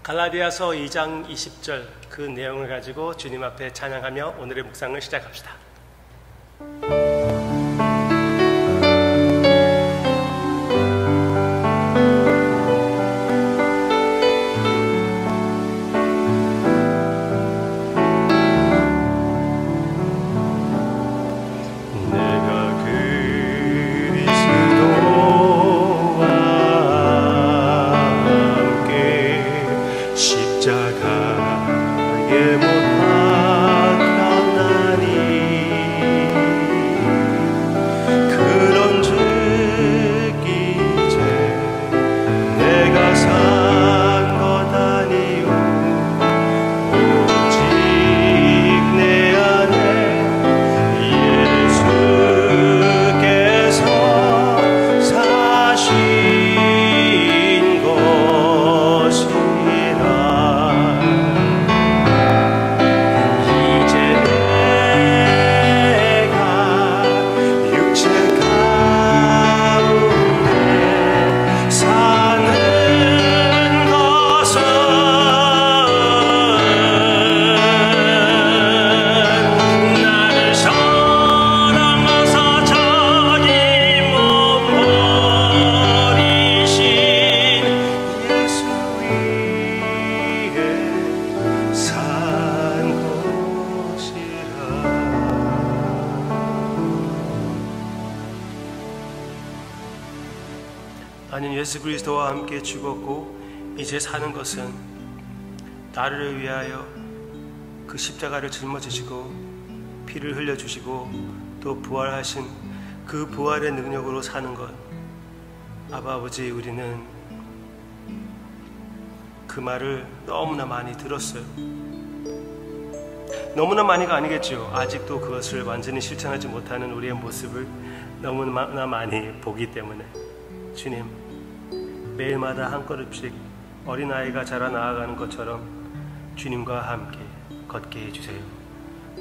갈라디아서 2장 20절 그 내용을 가지고 주님 앞에 찬양하며 오늘의 묵상을 시작합시다. 나는 예수 그리스도와 함께 죽었고 이제 사는 것은 나를 위하여 그 십자가를 짊어지시고 피를 흘려주시고 또 부활하신 그 부활의 능력으로 사는 것. 아버지, 우리는 그 말을 너무나 많이 들었어요. 너무나 많이가 아니겠죠. 아직도 그것을 완전히 실천하지 못하는 우리의 모습을 너무나 많이 보기 때문에 주님, 매일마다 한 걸음씩 어린아이가 자라나아가는 것처럼 주님과 함께 걷게 해주세요.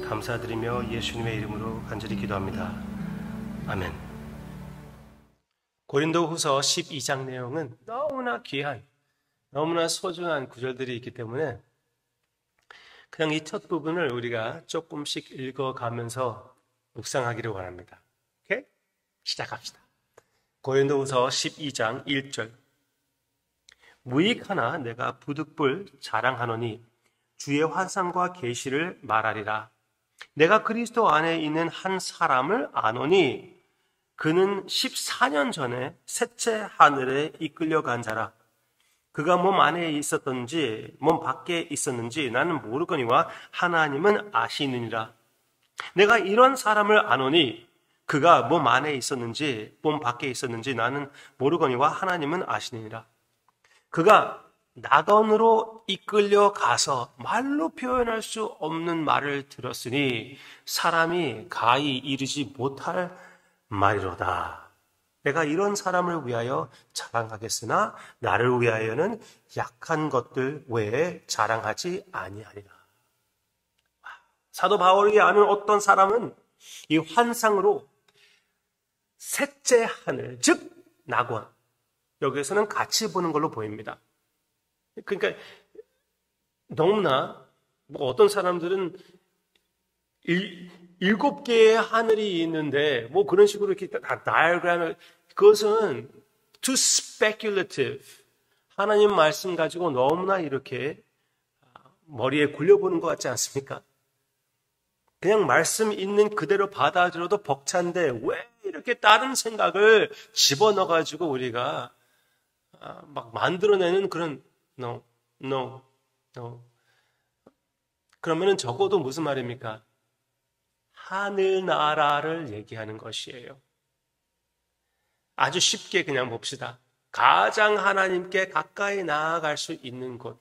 감사드리며 예수님의 이름으로 간절히 기도합니다. 아멘. 고린도후서 12장 내용은 너무나 귀한, 너무나 소중한 구절들이 있기 때문에 그냥 이 첫 부분을 우리가 조금씩 읽어가면서 묵상하기를 원합니다. 오케이? 시작합시다. 고린도후서 12장 1절. 무익하나 내가 부득불 자랑하노니 주의 환상과 계시를 말하리라. 내가 그리스도 안에 있는 한 사람을 아노니 그는 14년 전에 셋째 하늘에 이끌려간 자라. 그가 몸 안에 있었던지 몸 밖에 있었는지 나는 모르거니와 하나님은 아시느니라. 내가 이런 사람을 아노니 그가 몸 안에 있었는지 몸 밖에 있었는지 나는 모르거니와 하나님은 아시느니라. 그가 낙원으로 이끌려 가서 말로 표현할 수 없는 말을 들었으니 사람이 가히 이르지 못할 말이로다. 내가 이런 사람을 위하여 자랑하겠으나 나를 위하여는 약한 것들 외에 자랑하지 아니하리라. 사도 바울이 아는 어떤 사람은 이 환상으로 셋째 하늘, 즉 낙원, 여기에서는 같이 보는 걸로 보입니다. 그러니까 너무나 어떤 사람들은 7개의 하늘이 있는데 그런 식으로 이렇게 다 다이어그램을, 그것은 too speculative. 하나님 말씀 가지고 너무나 이렇게 머리에 굴려보는 것 같지 않습니까? 그냥 말씀 있는 그대로 받아들여도 벅찬데 왜 이렇게 다른 생각을 집어넣어가지고 우리가 막 만들어내는 그런 no. 그러면은 적어도 무슨 말입니까? 하늘나라를 얘기하는 것이에요. 아주 쉽게 그냥 봅시다. 가장 하나님께 가까이 나아갈 수 있는 곳,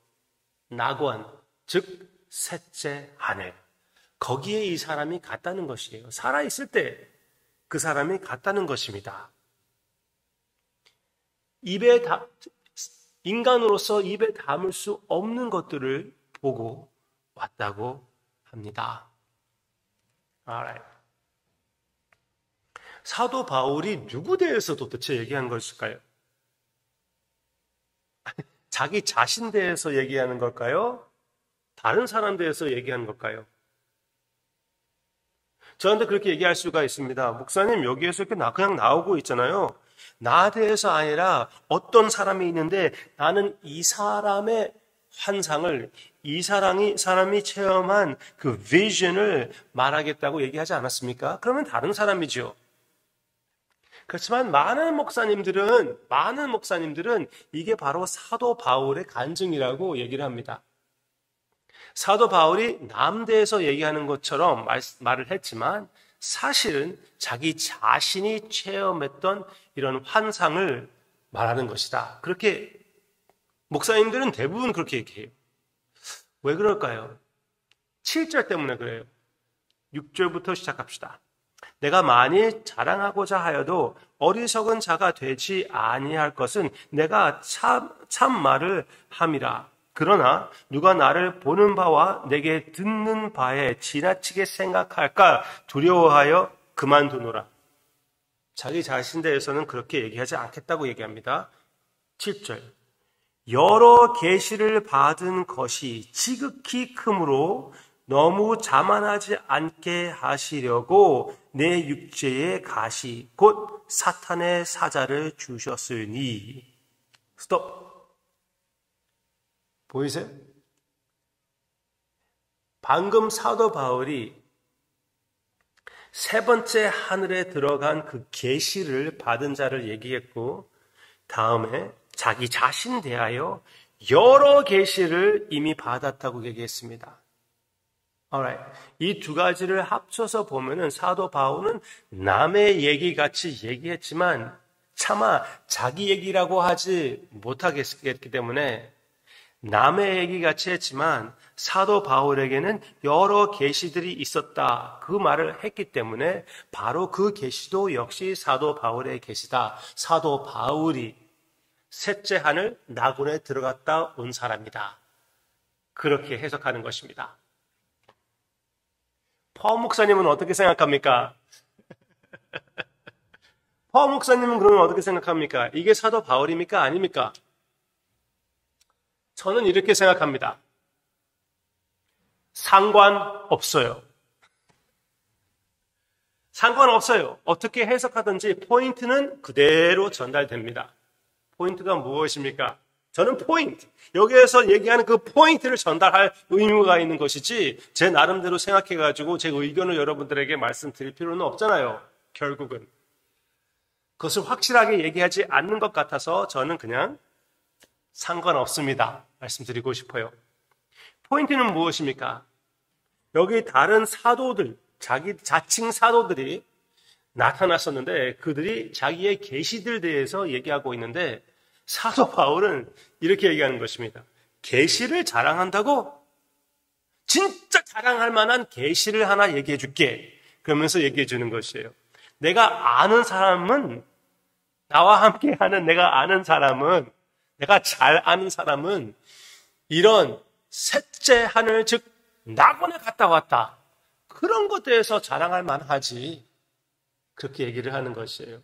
낙원, 즉 셋째 하늘. 거기에 이 사람이 갔다는 것이에요. 살아있을 때 그 사람이 갔다는 것입니다. 인간으로서 입에 담을 수 없는 것들을 보고 왔다고 합니다. Alright. 사도 바울이 누구 대해서 도대체 얘기한 것일까요? 자기 자신 대해서 얘기하는 걸까요? 다른 사람 대해서 얘기하는 걸까요? 저한테 그렇게 얘기할 수가 있습니다. 목사님, 여기에서 이렇게 그냥 나오고 있잖아요. 나 대해서 아니라 어떤 사람이 있는데 나는 이 사람의 환상을, 이 사람이 체험한 그 비전을 말하겠다고 얘기하지 않았습니까? 그러면 다른 사람이죠. 그렇지만 많은 목사님들은 이게 바로 사도 바울의 간증이라고 얘기를 합니다. 사도 바울이 남 대해서 얘기하는 것처럼 말을 했지만 사실은 자기 자신이 체험했던 이런 환상을 말하는 것이다. 그렇게 목사님들은 대부분 그렇게 얘기해요. 왜 그럴까요? 7절 때문에 그래요. 6절부터 시작합시다. 내가 많이 자랑하고자 하여도 어리석은 자가 되지 아니할 것은 내가 참 말을 함이라. 그러나 누가 나를 보는 바와 내게 듣는 바에 지나치게 생각할까 두려워하여 그만두노라. 자기 자신 대해서는 그렇게 얘기하지 않겠다고 얘기합니다. 7절. 여러 계시를 받은 것이 지극히 크므로 너무 자만하지 않게 하시려고 내 육체의 가시 곧 사탄의 사자를 주셨으니. 스톱. 보이세요? 방금 사도 바울이 세 번째 하늘에 들어간 그 계시를 받은 자를 얘기했고, 다음에 자기 자신 대하여 여러 계시를 이미 받았다고 얘기했습니다. Alright. 이 두 가지를 합쳐서 보면은 사도 바울은 남의 얘기 같이 얘기했지만 차마 자기 얘기라고 하지 못하겠기 때문에 남의 얘기 같이 했지만 사도 바울에게는 여러 계시들이 있었다. 그 말을 했기 때문에 바로 그 계시도 역시 사도 바울의 계시다. 사도 바울이 셋째 하늘 낙원에 들어갔다 온 사람이다. 그렇게 해석하는 것입니다. 퍼 목사님은 어떻게 생각합니까? 퍼 목사님은 그러면 어떻게 생각합니까? 이게 사도 바울입니까? 아닙니까? 저는 이렇게 생각합니다. 상관없어요. 상관없어요. 어떻게 해석하든지 포인트는 그대로 전달됩니다. 포인트가 무엇입니까? 저는 포인트, 여기에서 얘기하는 그 포인트를 전달할 의무가 있는 것이지 제 나름대로 생각해가지고 제 의견을 여러분들에게 말씀드릴 필요는 없잖아요. 결국은. 그것을 확실하게 얘기하지 않는 것 같아서 저는 그냥 상관없습니다. 말씀드리고 싶어요. 포인트는 무엇입니까? 여기 다른 사도들, 자칭 사도들이 나타났었는데 그들이 자기의 계시들 대해서 얘기하고 있는데 사도 바울은 이렇게 얘기하는 것입니다. 계시를 자랑한다고? 진짜 자랑할 만한 계시를 하나 얘기해 줄게. 그러면서 얘기해 주는 것이에요. 내가 아는 사람은, 나와 함께 하는 내가 아는 사람은, 내가 잘 아는 사람은 이런 셋째 하늘, 즉 낙원에 갔다 왔다. 그런 것에 대해서 자랑할 만하지. 그렇게 얘기를 하는 것이에요.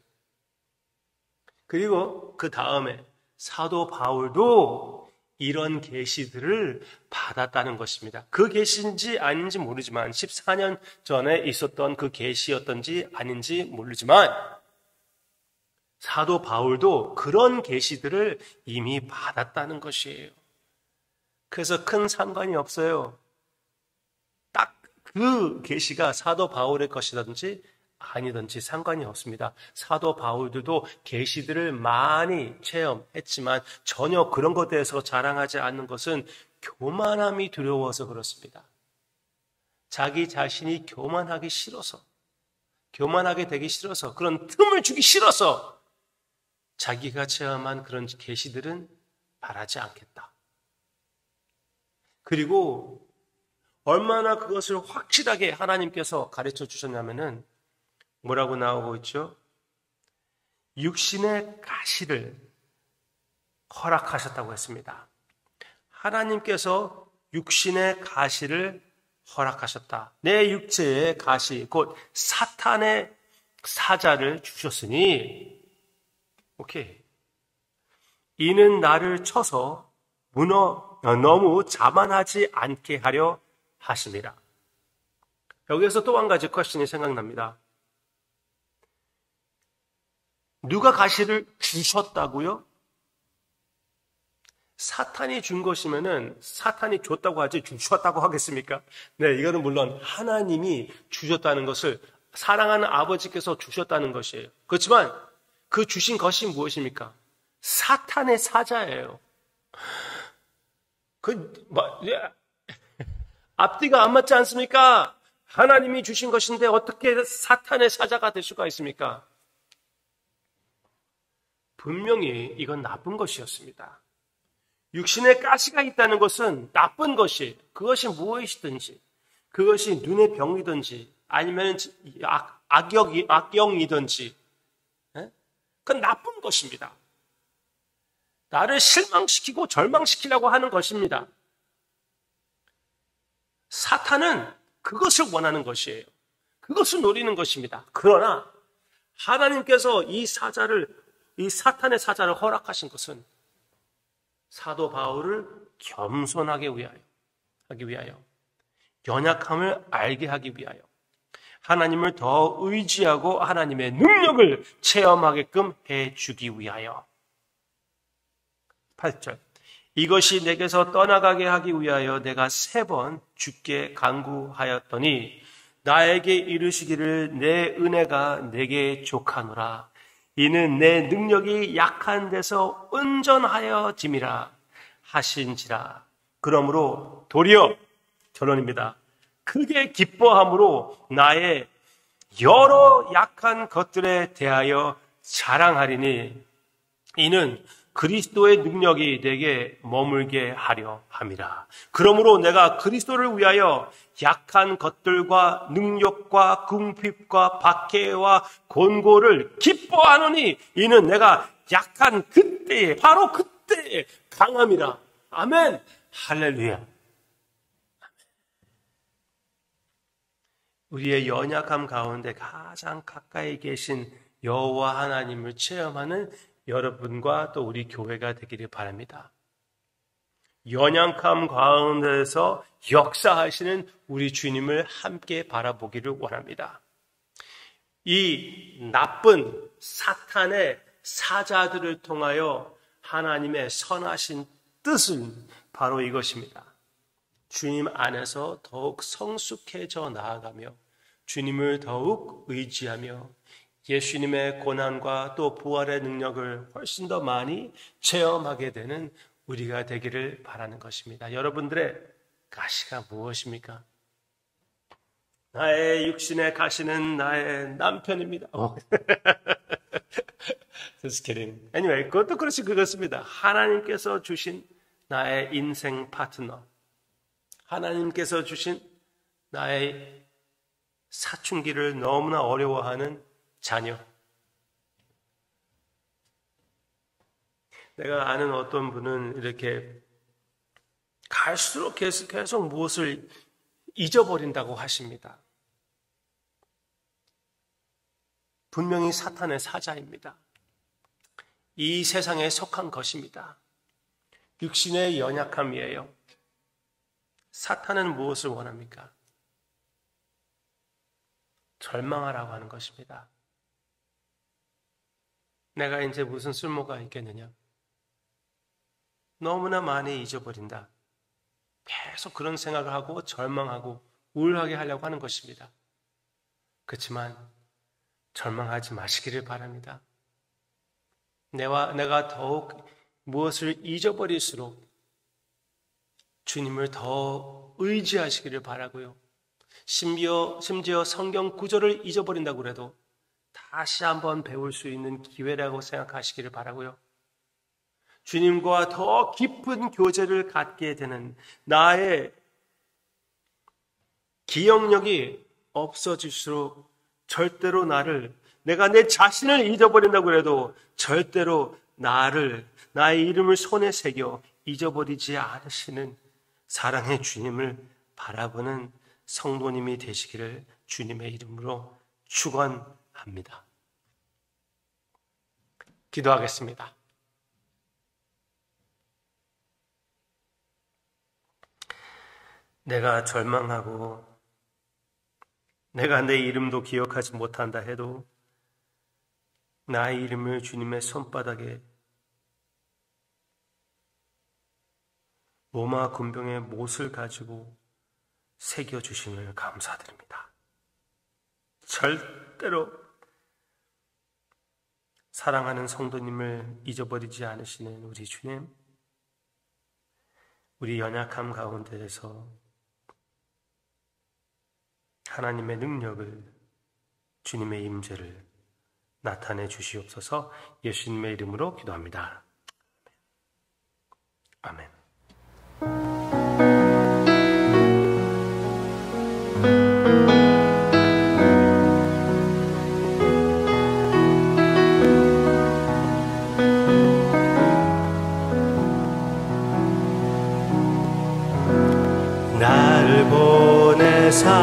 그리고 그 다음에 사도 바울도 이런 계시들을 받았다는 것입니다. 그 계시인지 아닌지 모르지만 14년 전에 있었던 그 계시였던지 아닌지 모르지만 사도 바울도 그런 계시들을 이미 받았다는 것이에요. 그래서 큰 상관이 없어요. 딱 그 계시가 사도 바울의 것이든지 아니든지 상관이 없습니다. 사도 바울들도 계시들을 많이 체험했지만 전혀 그런 것에 대해서 자랑하지 않는 것은 교만함이 두려워서 그렇습니다. 자기 자신이 교만하기 싫어서, 교만하게 되기 싫어서, 그런 틈을 주기 싫어서 자기가 체험한 그런 계시들은 말하지 않겠다. 그리고 얼마나 그것을 확실하게 하나님께서 가르쳐 주셨냐면은 뭐라고 나오고 있죠? 육신의 가시를 허락하셨다고 했습니다. 하나님께서 육신의 가시를 허락하셨다. 내 육체의 가시, 곧 사탄의 사자를 주셨으니, 오케이. 이는 나를 쳐서 너무 자만하지 않게 하려 하십니다. 여기에서 또 한 가지 퀘스천이 생각납니다. 누가 가시를 주셨다고요? 사탄이 준 것이면은 사탄이 줬다고 하지 주셨다고 하겠습니까? 네, 이거는 물론 하나님이 주셨다는 것을 사랑하는 아버지께서 주셨다는 것이에요. 그렇지만 그 주신 것이 무엇입니까? 사탄의 사자예요. 앞뒤가 안 맞지 않습니까? 하나님이 주신 것인데 어떻게 사탄의 사자가 될 수가 있습니까? 분명히 이건 나쁜 것이었습니다. 육신에 가시가 있다는 것은 나쁜 것이, 그것이 무엇이든지, 그것이 눈의 병이든지, 아니면 악영이든지, 그건 나쁜 것입니다. 나를 실망시키고 절망시키려고 하는 것입니다. 사탄은 그것을 원하는 것이에요. 그것을 노리는 것입니다. 그러나 하나님께서 이 사탄의 사자를 허락하신 것은 사도 바울을 겸손하게 하기 위하여, 연약함을 알게 하기 위하여, 하나님을 더 의지하고 하나님의 능력을 체험하게끔 해주기 위하여. 8절. 이것이 내게서 떠나가게 하기 위하여 내가 3번 주께 간구하였더니 나에게 이르시기를 내 은혜가 내게 족하노라. 이는 내 능력이 약한 데서 온전하여짐이라 하신지라. 그러므로 도리어 결론입니다. 크게 기뻐함으로 나의 여러 약한 것들에 대하여 자랑하리니 이는 그리스도의 능력이 내게 머물게 하려 함이라. 그러므로 내가 그리스도를 위하여 약한 것들과 능력과 궁핍과 박해와 곤고를 기뻐하노니 이는 내가 약한 그때에, 바로 그때에 강함이라. 아멘. 할렐루야. 우리의 연약함 가운데 가장 가까이 계신 여호와 하나님을 체험하는 여러분과 또 우리 교회가 되기를 바랍니다. 연약함 가운데서 역사하시는 우리 주님을 함께 바라보기를 원합니다. 이 나쁜 사탄의 사자들을 통하여 하나님의 선하신 뜻은 바로 이것입니다. 주님 안에서 더욱 성숙해져 나아가며 주님을 더욱 의지하며 예수님의 고난과 또 부활의 능력을 훨씬 더 많이 체험하게 되는 우리가 되기를 바라는 것입니다. 여러분들의 가시가 무엇입니까? 나의 육신의 가시는 나의 남편입니다. Just kidding. Anyway, 그것도 그렇습니다. 하나님께서 주신 나의 인생 파트너, 하나님께서 주신 나의 사춘기를 너무나 어려워하는 자녀. 내가 아는 어떤 분은 이렇게 갈수록 계속 무엇을 잊어버린다고 하십니다. 분명히 사탄의 사자입니다. 이 세상에 속한 것입니다. 육신의 연약함이에요. 사탄은 무엇을 원합니까? 절망하라고 하는 것입니다. 내가 이제 무슨 쓸모가 있겠느냐? 너무나 많이 잊어버린다. 계속 그런 생각을 하고 절망하고 우울하게 하려고 하는 것입니다. 그렇지만 절망하지 마시기를 바랍니다. 내가 더욱 무엇을 잊어버릴수록 주님을 더 의지하시기를 바라고요. 심지어 성경 구절을 잊어버린다고 해도 다시 한번 배울 수 있는 기회라고 생각하시기를 바라고요. 주님과 더 깊은 교제를 갖게 되는 나의 기억력이 없어질수록 절대로 내가 내 자신을 잊어버린다고 해도 절대로 나의 이름을 손에 새겨 잊어버리지 않으시는 사랑의 주님을 바라보는 성도님이 되시기를 주님의 이름으로 축원합니다. 기도하겠습니다. 내가 절망하고 내가 내 이름도 기억하지 못한다 해도 나의 이름을 주님의 손바닥에 로마 군병의 못을 가지고 새겨주심을 감사드립니다. 절대로 사랑하는 성도님을 잊어버리지 않으시는 우리 주님, 우리 연약함 가운데에서 하나님의 능력을, 주님의 임재를 나타내 주시옵소서. 예수님의 이름으로 기도합니다. 아멘. 나를 보내사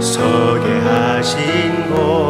서게 하신 곳